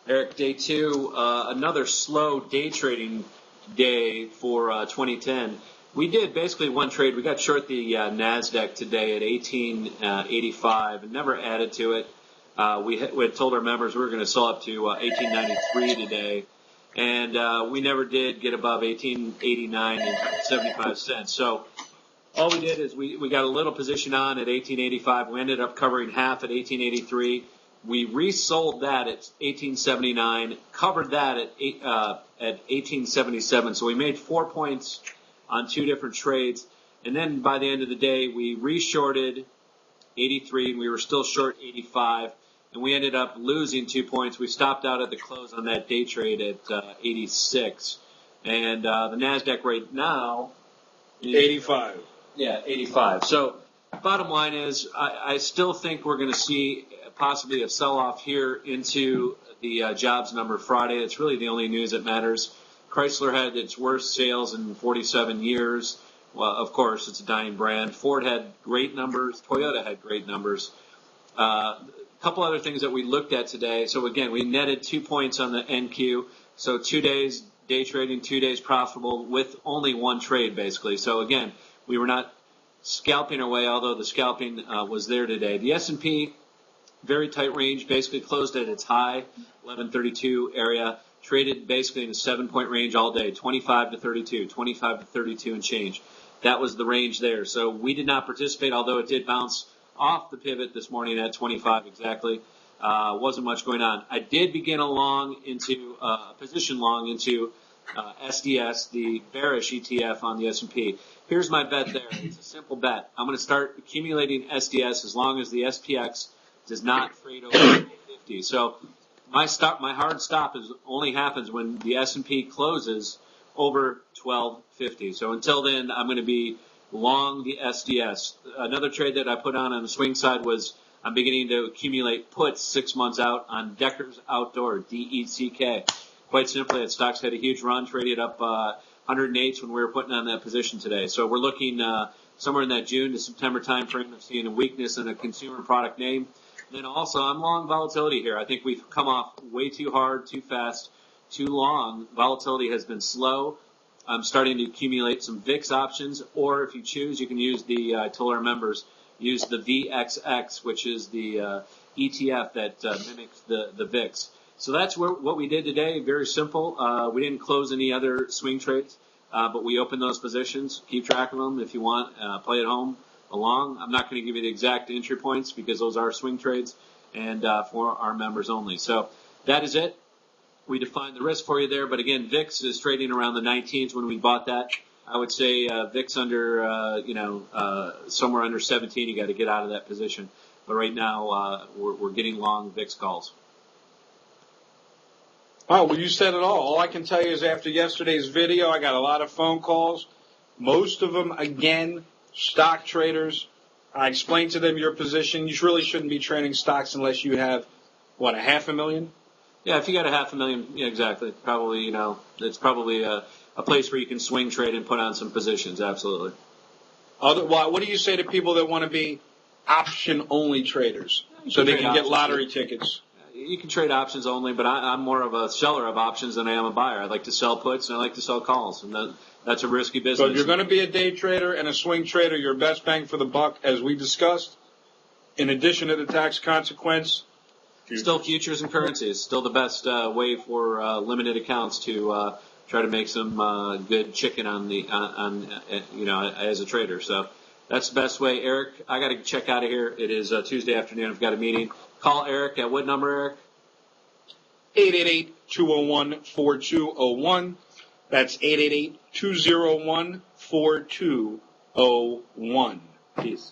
Eric, day two, another slow day trading day for 2010. We did basically one trade. We got short the NASDAQ today at 1885 and never added to it. We had told our members we were going to sell up to 1893 today, and we never did get above 1889 and 75 cents. So all we did is we got a little position on at 1885. We ended up covering half at 1883. We resold that at 1879, covered that at 1877. So we made 4 points on two different trades. And then by the end of the day, we reshorted 83, and we were still short 85. And we ended up losing 2 points. We stopped out at the close on that day trade at 86. And the NASDAQ right now is 85. Yeah, 85. So bottom line is I still think we're going to see possibly a sell-off here into the jobs number Friday. It's really the only news that matters. Chrysler had its worst sales in 47 years. Well, of course, it's a dying brand. Ford had great numbers. Toyota had great numbers. A couple other things that we looked at today. So, again, we netted 2 points on the NQ. So 2 days day trading, 2 days profitable with only one trade, basically. So, again, we were not scalping our way, although the scalping was there today. The S&P, very tight range, basically closed at its high, 1132 area, traded basically in a 7-point range all day, 25 to 32, 25 to 32 and change. That was the range there. So we did not participate, although it did bounce off the pivot this morning at 25 exactly. Wasn't much going on. I did begin a position long into SDS, the bearish ETF on the S&P. Here's my bet there. It's a simple bet. I'm going to start accumulating SDS as long as the SPX does not trade over 50. So my hard stop only happens when the S&P closes over 1250. So until then, I'm going to be long the SDS. Another trade that I put on the swing side was I'm beginning to accumulate puts 6 months out on Decker's Outdoor, DECK. Quite simply, that stock's had a huge run, traded up 108 when we were putting on that position today. So we're looking somewhere in that June to September timeframe of seeing a weakness in a consumer product name. Then also, I'm long volatility here. I think we've come off way too hard, too fast, too long. Volatility has been slow. I'm starting to accumulate some VIX options, or if you choose, you can use I told our members, use the VXX, which is the ETF that mimics the VIX. So that's what we did today. Very simple. We didn't close any other swing trades, but we opened those positions. Keep track of them if you want. Play at home along. I'm not going to give you the exact entry points because those are swing trades and for our members only. So that is it. We defined the risk for you there. But again, VIX is trading around the 19s when we bought that. I would say VIX under, somewhere under 17. You got to get out of that position. But right now we're getting long VIX calls. Oh, well, you said it all. All I can tell you is after yesterday's video, I got a lot of phone calls. Most of them, again, stock traders. I explained to them your position. You really shouldn't be trading stocks unless you have, what, $500,000? Yeah, if you got $500,000, yeah, exactly. Probably, it's probably a place where you can swing trade and put on some positions. Absolutely. What do you say to people that want to be option-only traders so they can get lottery tickets? You can trade options only, but I'm more of a seller of options than I am a buyer. I like to sell puts and I like to sell calls, and that's a risky business. So if you're going to be a day trader and a swing trader, your best bang for the buck, as we discussed, in addition to the tax consequence, still futures and currencies, still the best way for limited accounts to try to make some good chicken as a trader. So that's the best way. Eric, I got to check out of here. It is Tuesday afternoon. I've got a meeting. Call Eric at what number, Eric? 888-201-4201. That's 888-201-4201. Peace.